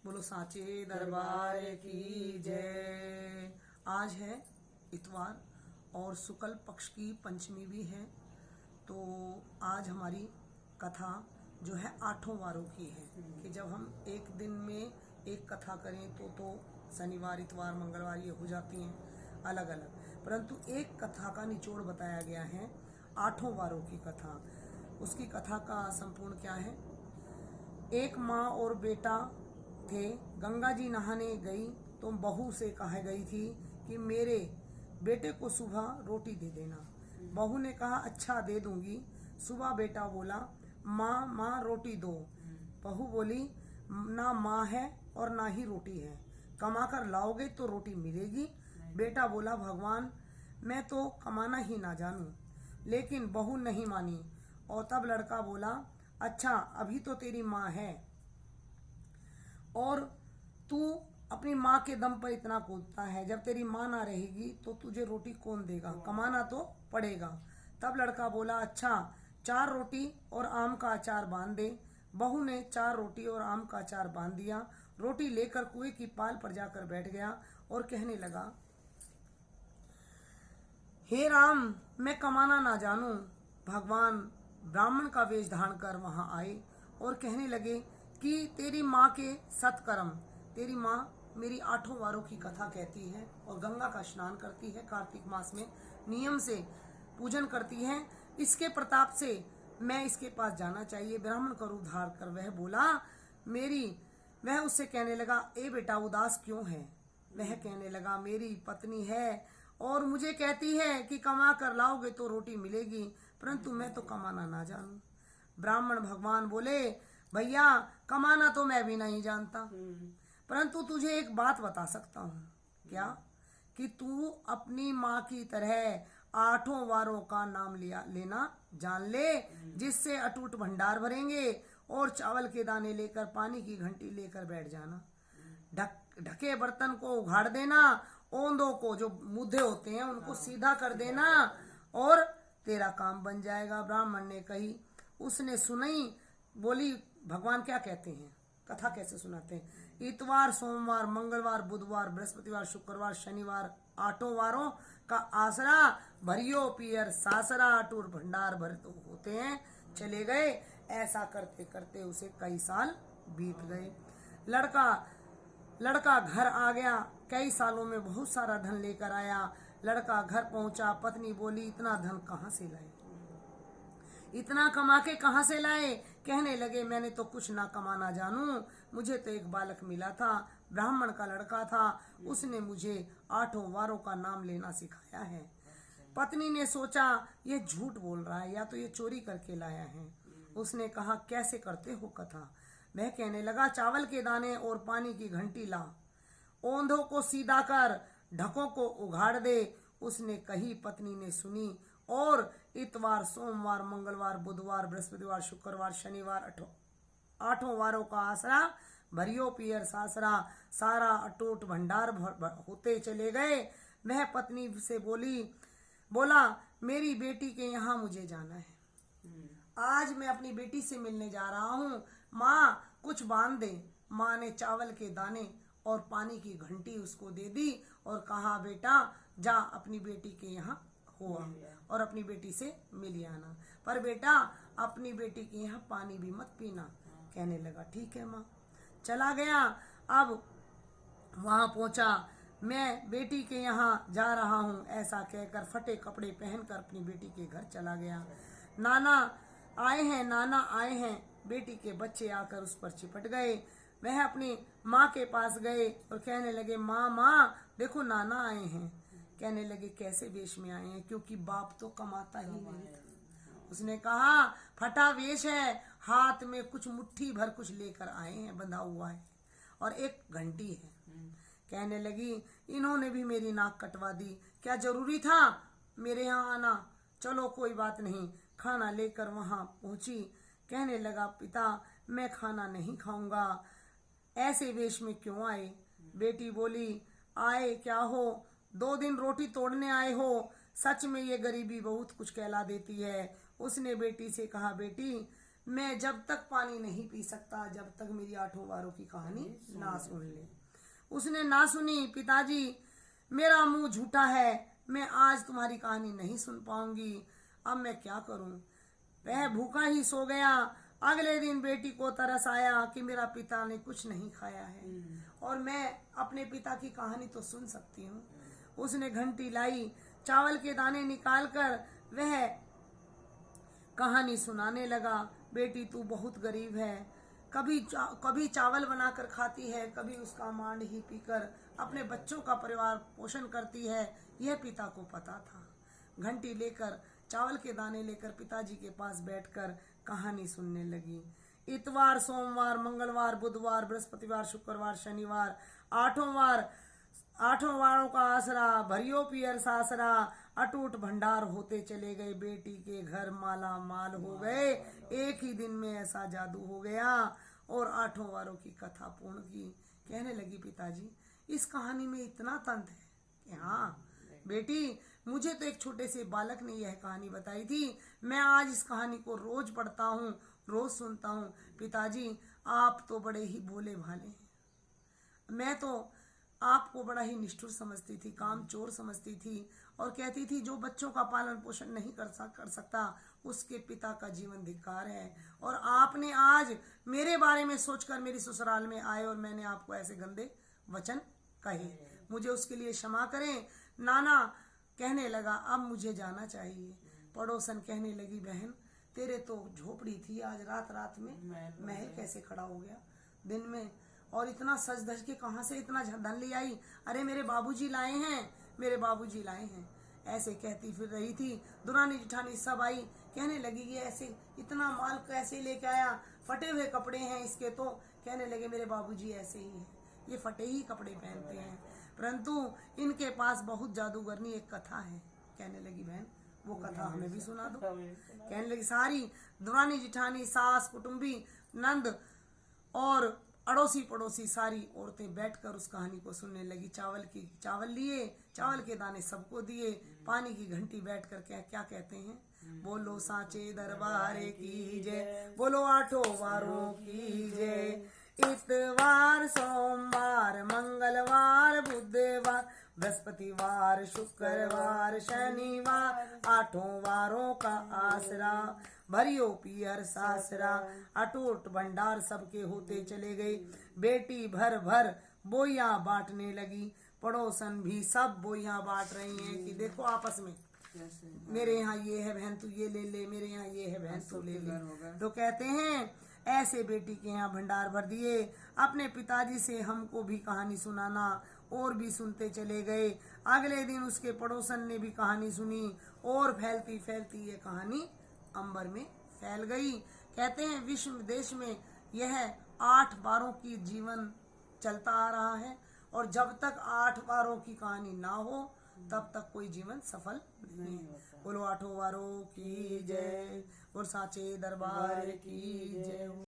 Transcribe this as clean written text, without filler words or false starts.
बोलो सांचे दरबार की जय। आज है इतवार और शुक्ल पक्ष की पंचमी भी है। तो आज हमारी कथा जो है 8 वारों की है कि जब हम एक दिन में एक कथा करें तो शनिवार इतवार मंगलवार ये हो जाती हैं अलग अलग, परंतु एक कथा का निचोड़ बताया गया है 8 वारों की कथा। उसकी कथा का संपूर्ण क्या है। एक माँ और बेटा थे। गंगा जी नहाने गई तो बहू से कहा गई थी कि मेरे बेटे को सुबह रोटी दे देना। बहू ने कहा अच्छा दे दूंगी। सुबह बेटा बोला माँ माँ रोटी दो। बहू बोली ना माँ है और ना ही रोटी है, कमा कर लाओगे तो रोटी मिलेगी। बेटा बोला भगवान मैं तो कमाना ही ना जानूं, लेकिन बहू नहीं मानी। और तब लड़का बोला अच्छा अभी तो तेरी माँ है और तू अपनी माँ के दम पर इतना कूदता है, जब तेरी माँ ना रहेगी तो तुझे रोटी कौन देगा, कमाना तो पड़ेगा। तब लड़का बोला अच्छा 4 रोटी और आम का अचार बांध दे। बहू ने 4 रोटी और आम का अचार बांध दिया। रोटी लेकर कुएं की पाल पर जाकर बैठ गया और कहने लगा हे राम मैं कमाना ना जानूं। भगवान ब्राह्मण का वेश धारण कर वहां आए और कहने लगे कि तेरी माँ के सत्कर्म, तेरी माँ मेरी 8 वारों की कथा कहती है और गंगा का स्नान करती है, कार्तिक मास में नियम से पूजन करती है। इसके प्रताप से मैं इसके पास जाना चाहिए, ब्राह्मण का रूप धार कर वह बोला वह उससे कहने लगा ए बेटा उदास क्यों है। वह कहने लगा मेरी पत्नी है और मुझे कहती है कि कमा कर लाओगे तो रोटी मिलेगी, परंतु मैं तो कमाना ना जानूं। ब्राह्मण भगवान बोले भैया कमाना तो मैं भी नहीं जानता, परंतु तुझे एक बात बता सकता हूँ। क्या? कि तू अपनी माँ की तरह 8 वारों का नाम लेना जान ले, जिससे अटूट भंडार भरेंगे। और चावल के दाने लेकर पानी की घंटी लेकर बैठ जाना। ढके बर्तन को उघाड़ देना, ओंधों को जो मुद्दे होते हैं उनको सीधा कर देना और तेरा काम बन जाएगा। ब्राह्मण ने कही, उसने सुनी, बोली भगवान क्या कहते हैं, कथा कैसे सुनाते हैं। इतवार सोमवार मंगलवार बुधवार बृहस्पतिवार शुक्रवार शनिवार 8 वारों का आसरा भरियो पियर सासरा अटूट भंडार भर होते हैं। चले गए। ऐसा करते करते उसे कई साल बीत गए। लड़का घर आ गया। कई सालों में बहुत सारा धन लेकर आया। लड़का घर पहुंचा, पत्नी बोली इतना धन कहाँ से लाए, इतना कमा के कहाँ से लाए। कहने लगे मैंने तो कुछ ना कमाना जानूं, मुझे तो एक बालक मिला था, ब्राह्मण का लड़का था, उसने मुझे 8 वारों का नाम लेना सिखाया है। पत्नी ने सोचा ये झूठ बोल रहा है या तो ये चोरी करके लाया है। उसने कहा कैसे करते हो कथा। वह कहने लगा चावल के दाने और पानी की घंटी ला, ओंधों को सीधा कर, ढकों को उघाड़ दे। उसने कही, पत्नी ने सुनी और इतवार सोमवार मंगलवार बुधवार बृहस्पतिवार शुक्रवार शनिवार 8 वारों का आसरा भरियो पियर सासरा सारा अटूट भंडार होते चले गए। वह पत्नी से बोला मेरी बेटी के यहाँ मुझे जाना है, आज मैं अपनी बेटी से मिलने जा रहा हूँ, माँ कुछ बांध दे। माँ ने चावल के दाने और पानी की घंटी उसको दे दी और कहा बेटा जा अपनी बेटी के यहाँ हुआ और अपनी बेटी से मिल आना, पर बेटा अपनी बेटी के यहाँ पानी भी मत पीना। कहने लगा ठीक है माँ। चला गया। अब वहां पहुंचा, मैं बेटी के यहाँ जा रहा हूँ ऐसा कहकर फटे कपड़े पहनकर अपनी बेटी के घर चला गया। नाना आए हैं, नाना आए हैं। बेटी के बच्चे आकर उस पर चिपट गए। वह अपनी माँ के पास गए और कहने लगे माँ माँ देखो नाना आए हैं। कहने लगे कैसे वेश में आए हैं, क्योंकि बाप तो कमाता ही नहीं था। उसने कहा फटा वेश है, हाथ में कुछ मुट्ठी भर कुछ लेकर आए हैं, बंधा हुआ है और एक घंटी है। कहने लगी इन्होंने भी मेरी नाक कटवा दी, क्या जरूरी था मेरे यहाँ आना। चलो कोई बात नहीं। खाना लेकर वहां पहुंची। कहने लगा पिता मैं खाना नहीं खाऊंगा, ऐसे वेश में क्यों आए। बेटी बोली आए क्या हो, 2 दिन रोटी तोड़ने आए हो, सच में ये गरीबी बहुत कुछ कहला देती है। उसने बेटी से कहा बेटी मैं जब तक पानी नहीं पी सकता जब तक मेरी 8 वारों की कहानी ना सुन ले। उसने ना सुनी। पिताजी मेरा मुंह झूठा है, मैं आज तुम्हारी कहानी नहीं सुन पाऊंगी, अब मैं क्या करूं। वह भूखा ही सो गया। अगले दिन बेटी को तरस आया कि मेरा पिता ने कुछ नहीं खाया है और मैं अपने पिता की कहानी तो सुन सकती हूँ। उसने घंटी लाई, चावल के दाने निकालकर वह कहानी सुनाने लगा। बेटी तू बहुत गरीब है, कभी चावल बनाकर खाती है, कभी उसका मांड ही पीकर अपने बच्चों का परिवार पोषण करती है, यह पिता को पता था। घंटी लेकर चावल के दाने लेकर पिताजी के पास बैठकर कहानी सुनने लगी। इतवार, सोमवार, मंगलवार, बुधवार, बृहस्पतिवार, शुक्रवार, शनिवार, 8 वारों का आसरा, भरियो पियर सासरा, अटूट भंडार होते चले गए। बेटी के घर माला माल हो गए। एक ही दिन में ऐसा जादू हो गया और 8 वारों की कथा पूर्ण की। कहने लगी पिताजी इस कहानी में इतना तंत्र है कि हाँ बेटी, मुझे तो एक छोटे से बालक ने यह कहानी बताई थी, मैं आज इस कहानी को रोज पढ़ता हूँ, रोज सुनता हूँ। पिताजी आप तो बड़े ही भोले भाले हैं, मैं तो आपको बड़ा ही निष्ठुर समझती थी, काम चोर समझती थी और कहती थी जो बच्चों का पालन पोषण नहीं कर सकता उसके पिता का जीवन धिक्कार है। और आपने आज मेरे बारे में सोचकर मेरी ससुराल में आए और मैंने आपको ऐसे गंदे वचन कहे, मुझे उसके लिए क्षमा करें। नाना कहने लगा अब मुझे जाना चाहिए। पड़ोसन कहने लगी बहन तेरे तो झोपड़ी थी, आज रात में महल कैसे खड़ा हो गया दिन में, और इतना सज धज के कहाँ से इतना धन ले आई। अरे मेरे बाबूजी लाए हैं, मेरे बाबूजी लाए हैं। ऐसे कहती फिर रही थी। दुरानी जिठानी सब आई, कहने लगी ये ऐसे इतना माल कैसे लेके आया, फटे हुए कपड़े हैं इसके। तो कहने लगे मेरे बाबूजी ऐसे ही हैं, ये फटे ही कपड़े पहनते हैं, परंतु इनके पास बहुत जादूगरनी एक कथा है। कहने लगी बहन वो कथा हमें भी सुना दो। कहने लगी सारी दुरानी जिठानी, सास, कुटुंबी, नंद और अड़ोसी पड़ोसी सारी औरतें बैठकर उस कहानी को सुनने लगी। चावल लिए, चावल के दाने सबको दिए, पानी की घंटी बैठकर क्या कहते हैं, बोलो साचे दरबार की जय, बोलो 8 वारों की जय। इतवार, सोमवार, मंगलवार, बुधवार, बृहस्पतिवार, शुक्रवार, शनिवार, 8 वारों का आसरा, भरियो पियर सासरा, अटूट भंडार सबके होते चले गए। बेटी भर भर बोइया बांटने लगी। पड़ोसन भी सब बोइया बांट रही हैं कि देखो आपस में, मेरे यहाँ ये है बहन तू ये ले ले, मेरे यहाँ ये है बहन तू ले ले। तो कहते हैं ऐसे बेटी के यहाँ भंडार भर दिए। अपने पिताजी से हमको भी कहानी सुनाना, और भी सुनते चले गए। अगले दिन उसके पड़ोसन ने भी कहानी सुनी और फैलती फैलती ये कहानी अंबर में फैल गई। कहते हैं विश्व देश में यह 8 वारों की जीवन चलता आ रहा है और जब तक 8 वारों की कहानी ना हो तब तक कोई जीवन सफल नहीं है। बोलो 8 वारों की जय और साचे दरबार की जय।